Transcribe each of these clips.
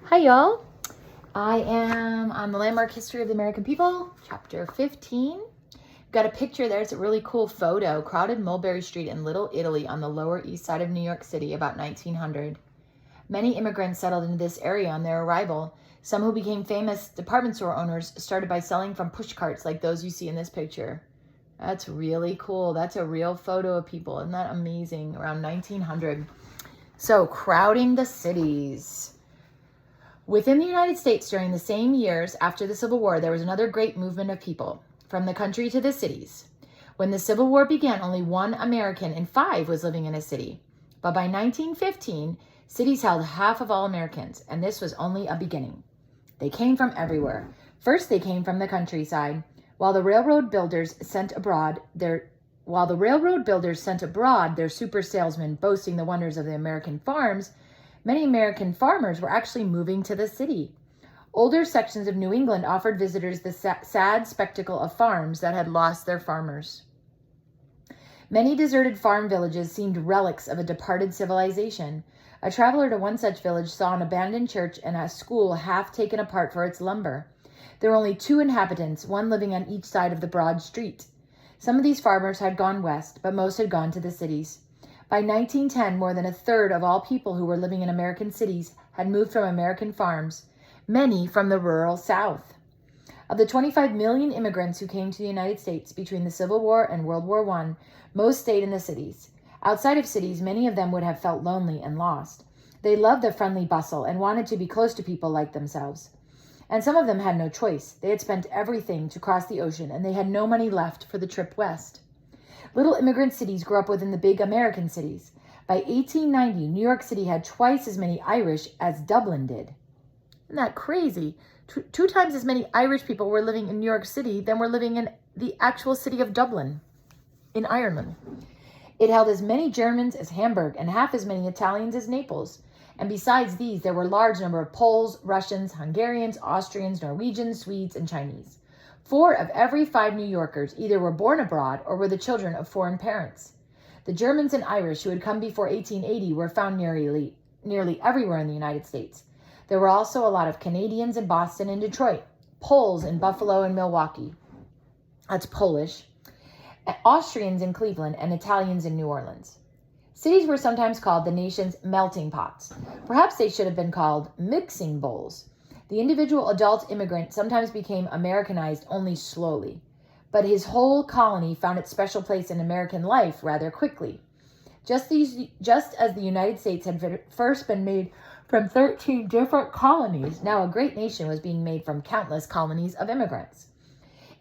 Hi, y'all. I am on the Landmark History of the American People, chapter 15. Got a picture there. It's a really cool photo. Crowded Mulberry Street in Little Italy on the Lower East Side of New York City about 1900. Many immigrants settled into this area on their arrival. Some who became famous department store owners started by selling from push carts like those you see in this picture. That's really cool. That's a real photo of people. Isn't that amazing? Around 1900. So, crowding the cities. Within the United States during the same years after the Civil War, there was another great movement of people, from the country to the cities. When the Civil War began, only 1 American in 5 was living in a city. But by 1915, cities held half of all Americans, and this was only a beginning. They came from everywhere. First, they came from the countryside. While the railroad builders sent abroad their super salesmen boasting the wonders of the American farms, many American farmers were actually moving to the city. Older sections of New England offered visitors the sad spectacle of farms that had lost their farmers. Many deserted farm villages seemed relics of a departed civilization. A traveler to one such village saw an abandoned church and a school half taken apart for its lumber. There were only 2 inhabitants, one living on each side of the broad street. Some of these farmers had gone west, but most had gone to the cities. By 1910, more than a third of all people who were living in American cities had moved from American farms, many from the rural South. Of the 25 million immigrants who came to the United States between the Civil War and World War I, most stayed in the cities. Outside of cities, many of them would have felt lonely and lost. They loved the friendly bustle and wanted to be close to people like themselves. And some of them had no choice. They had spent everything to cross the ocean, and they had no money left for the trip west. Little immigrant cities grew up within the big American cities. By 1890, New York City had twice as many Irish as Dublin did. Isn't that crazy? 2 times as many Irish people were living in New York City than were living in the actual city of Dublin in Ireland. It held as many Germans as Hamburg and half as many Italians as Naples. And besides these, there were a large number of Poles, Russians, Hungarians, Austrians, Norwegians, Swedes, and Chinese. 4 of every 5 New Yorkers either were born abroad or were the children of foreign parents. The Germans and Irish who had come before 1880 were found nearly everywhere in the United States. There were also a lot of Canadians in Boston and Detroit, Poles in Buffalo and Milwaukee. That's Polish. Austrians in Cleveland, and Italians in New Orleans. Cities were sometimes called the nation's melting pots. Perhaps they should have been called mixing bowls. The individual adult immigrant sometimes became Americanized only slowly, but his whole colony found its special place in American life rather quickly. Just as the United States had first been made from 13 different colonies, now a great nation was being made from countless colonies of immigrants.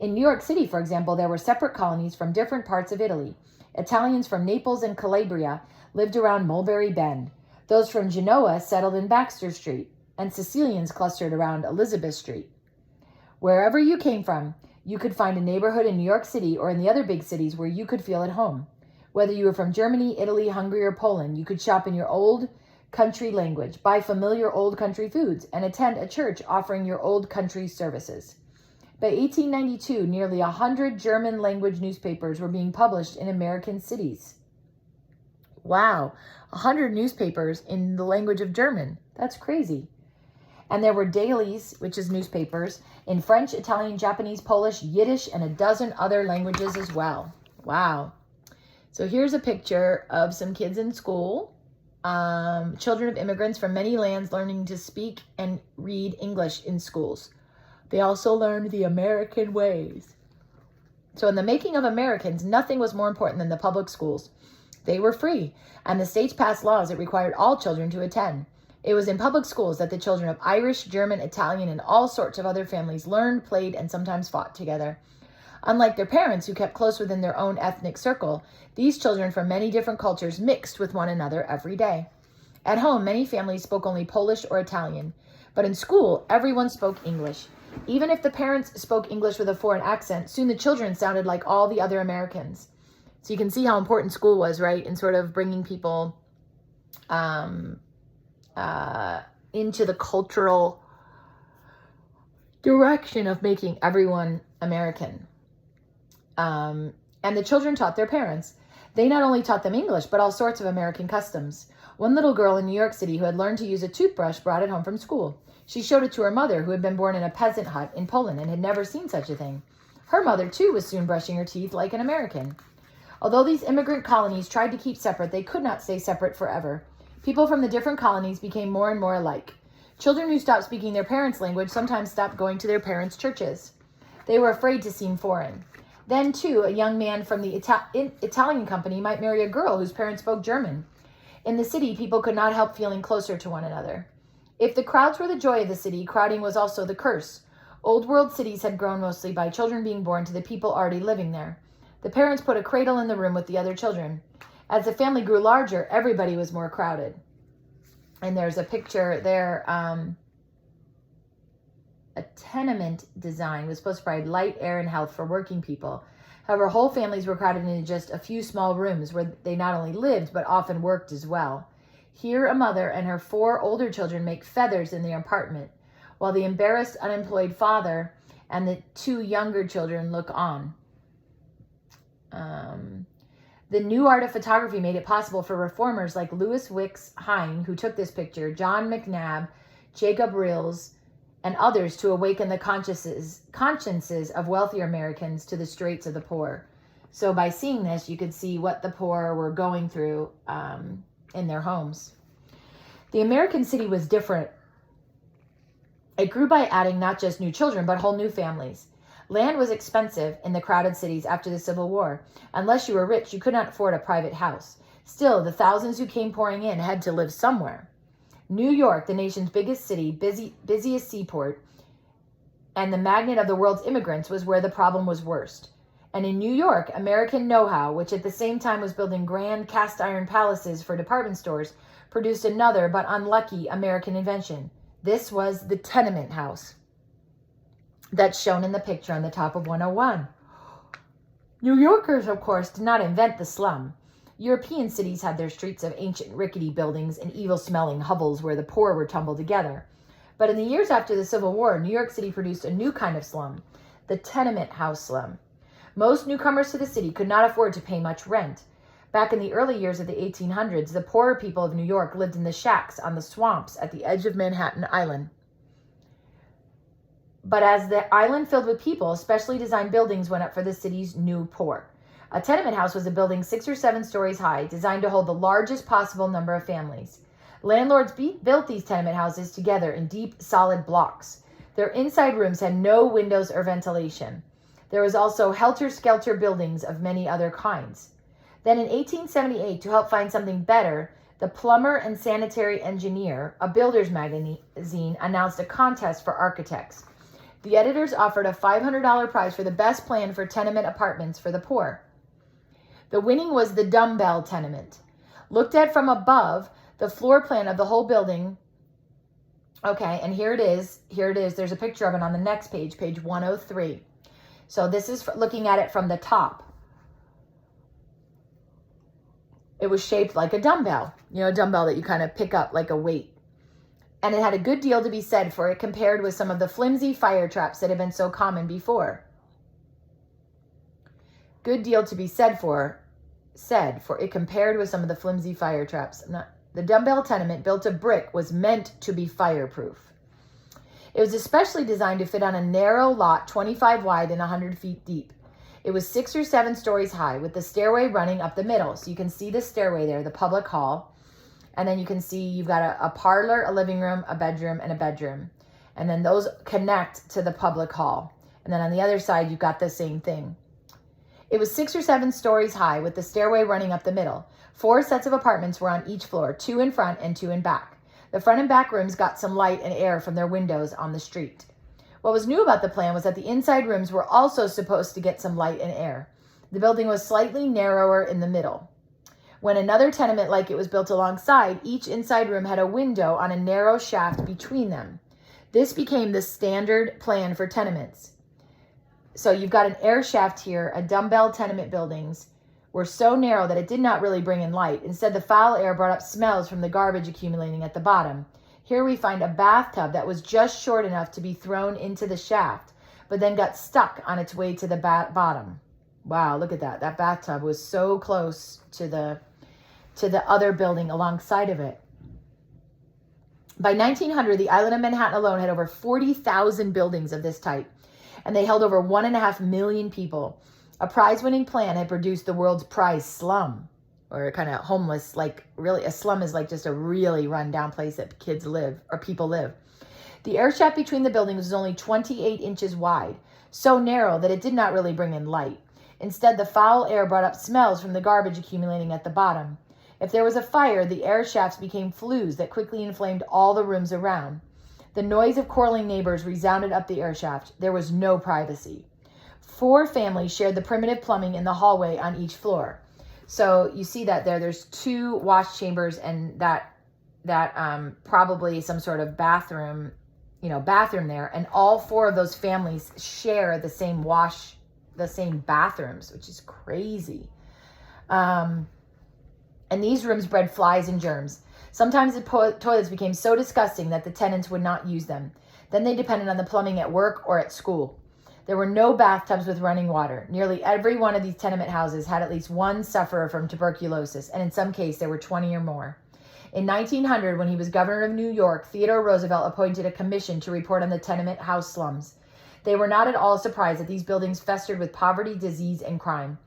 In New York City, for example, there were separate colonies from different parts of Italy. Italians from Naples and Calabria lived around Mulberry Bend. Those from Genoa settled in Baxter Street, and Sicilians clustered around Elizabeth Street. Wherever you came from, you could find a neighborhood in New York City or in the other big cities where you could feel at home. Whether you were from Germany, Italy, Hungary, or Poland, you could shop in your old country language, buy familiar old country foods, and attend a church offering your old country services. By 1892, nearly 100 German language newspapers were being published in American cities. Wow, 100 newspapers in the language of German. That's crazy. And there were dailies, which is newspapers, in French, Italian, Japanese, Polish, Yiddish, and a dozen other languages as well. Wow. So here's a picture of some kids in school, children of immigrants from many lands learning to speak and read English in schools. They also learned the American ways. So in the making of Americans, nothing was more important than the public schools. They were free, and the states passed laws that required all children to attend. It was in public schools that the children of Irish, German, Italian, and all sorts of other families learned, played, and sometimes fought together. Unlike their parents, who kept close within their own ethnic circle, these children from many different cultures mixed with one another every day. At home, many families spoke only Polish or Italian, but in school, everyone spoke English. Even if the parents spoke English with a foreign accent, soon the children sounded like all the other Americans. So you can see how important school was, right, in sort of bringing people into the cultural direction of making everyone American. And the children taught their parents. They not only taught them English, but all sorts of American customs. One little girl in New York City who had learned to use a toothbrush brought it home from school. She showed it to her mother, who had been born in a peasant hut in Poland and had never seen such a thing. Her mother, too, was soon brushing her teeth like an American. Although these immigrant colonies tried to keep separate, they could not stay separate forever. People from the different colonies became more and more alike. Children who stopped speaking their parents' language sometimes stopped going to their parents' churches. They were afraid to seem foreign. Then, too, a young man from the Italian company might marry a girl whose parents spoke German. In the city, people could not help feeling closer to one another. If the crowds were the joy of the city, crowding was also the curse. Old world cities had grown mostly by children being born to the people already living there. The parents put a cradle in the room with the other children. As the family grew larger, everybody was more crowded. And there's a picture there. A tenement design was supposed to provide light, air, and health for working people. However, whole families were crowded into just a few small rooms where they not only lived, but often worked as well. Here, a mother and her 4 older children make feathers in their apartment, while the embarrassed, unemployed father and the 2 younger children look on. The new art of photography made it possible for reformers like Louis Wicks Hine, who took this picture, John McNabb, Jacob Rills, and others to awaken the consciences of wealthier Americans to the straits of the poor. So by seeing this, you could see what the poor were going through in their homes. The American city was different. It grew by adding not just new children, but whole new families. Land was expensive in the crowded cities after the Civil War. Unless you were rich, you could not afford a private house. Still, the thousands who came pouring in had to live somewhere. New York, the nation's biggest city, busiest seaport, and the magnet of the world's immigrants, was where the problem was worst. And in New York, American know-how, which at the same time was building grand cast iron palaces for department stores, produced another but unlucky American invention. This was the tenement house that's shown in the picture on the top of 101. New Yorkers, of course, did not invent the slum. European cities had their streets of ancient rickety buildings and evil-smelling hovels where the poor were tumbled together. But in the years after the Civil War, New York City produced a new kind of slum, the tenement house slum. Most newcomers to the city could not afford to pay much rent. Back in the early years of the 1800s, the poorer people of New York lived in the shacks on the swamps at the edge of Manhattan Island. But as the island filled with people, specially designed buildings went up for the city's new poor. A tenement house was a building 6 or 7 stories high, designed to hold the largest possible number of families. Landlords built these tenement houses together in deep, solid blocks. Their inside rooms had no windows or ventilation. There was also helter-skelter buildings of many other kinds. Then in 1878, to help find something better, the Plumber and Sanitary Engineer, a builder's magazine, announced a contest for architects. The editors offered a $500 prize for the best plan for tenement apartments for the poor. The winning was the dumbbell tenement. Looked at from above, the floor plan of the whole building. Okay, and here it is. Here it is. There's a picture of it on the next page, page 103. So this is looking at it from the top. It was shaped like a dumbbell. You know, a dumbbell that you kind of pick up like a weight. And it had a good deal to be said for it compared with some of the flimsy fire traps that had been so common before. Good deal to be said for it compared with some of the flimsy fire traps. The dumbbell tenement built of brick was meant to be fireproof. It was especially designed to fit on a narrow lot 25 wide and 100 feet deep. It was 6 or 7 stories high with the stairway running up the middle. So you can see the stairway there, the public hall. And then you can see you've got a parlor, a living room, a bedroom, and a bedroom. And then those connect to the public hall. And then on the other side, you've got the same thing. It was 6 or 7 stories high with the stairway running up the middle. 4 sets of apartments were on each floor, 2 in front and 2 in back. The front and back rooms got some light and air from their windows on the street. What was new about the plan was that the inside rooms were also supposed to get some light and air. The building was slightly narrower in the middle. When another tenement like it was built alongside, each inside room had a window on a narrow shaft between them. This became the standard plan for tenements. So you've got an air shaft here. A dumbbell tenement buildings were so narrow that it did not really bring in light. Instead, the foul air brought up smells from the garbage accumulating at the bottom. Here we find a bathtub that was just short enough to be thrown into the shaft, but then got stuck on its way to the bottom. Wow, look at that. That bathtub was so close to the to the other building alongside of it. By 1900, the island of Manhattan alone had over 40,000 buildings of this type, and they held over 1.5 million people. A prize-winning plan had produced the world's prize slum, or kind of homeless, like really a slum is like just a really run-down place that kids live or people live. The air shaft between the buildings was only 28 inches wide, so narrow that it did not really bring in light. Instead, the foul air brought up smells from the garbage accumulating at the bottom. If there was a fire, the air shafts became flues that quickly inflamed all the rooms around. The noise of quarreling neighbors resounded up the air shaft. There was no privacy. 4 families shared the primitive plumbing in the hallway on each floor. So you see that there's 2 wash chambers and that probably some sort of bathroom there. And all 4 of those families share the same bathrooms, which is crazy. And these rooms bred flies and germs. Sometimes the toilets became so disgusting that the tenants would not use them. Then they depended on the plumbing at work or at school. There were no bathtubs with running water. Nearly every one of these tenement houses had at least one sufferer from tuberculosis, and in some cases there were 20 or more. In 1900, when he was governor of New York, Theodore Roosevelt appointed a commission to report on the tenement house slums. They were not at all surprised that these buildings festered with poverty, disease, and crime.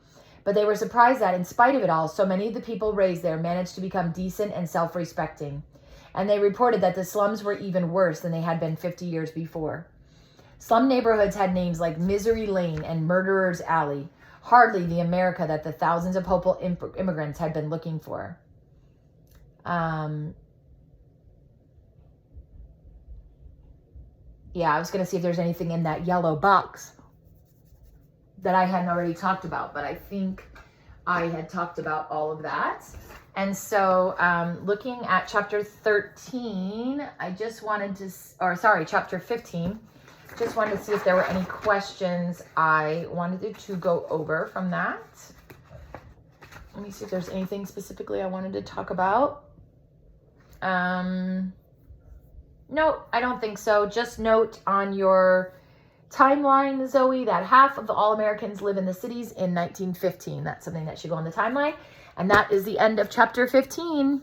But they were surprised that, in spite of it all, so many of the people raised there managed to become decent and self-respecting. And they reported that the slums were even worse than they had been 50 years before. Slum neighborhoods had names like Misery Lane and Murderer's Alley, hardly the America that the thousands of hopeful immigrants had been looking for. I was going to see if there's anything in that yellow box that I hadn't already talked about, but I think I had talked about all of that. And so looking at chapter 13, chapter 15, just wanted to see if there were any questions I wanted to go over from that. Let me see if there's anything specifically I wanted to talk about. No, I don't think so. Just note on your timeline, Zoe, that half of all Americans live in the cities in 1915. That's something that should go on the timeline. And that is the end of chapter 15.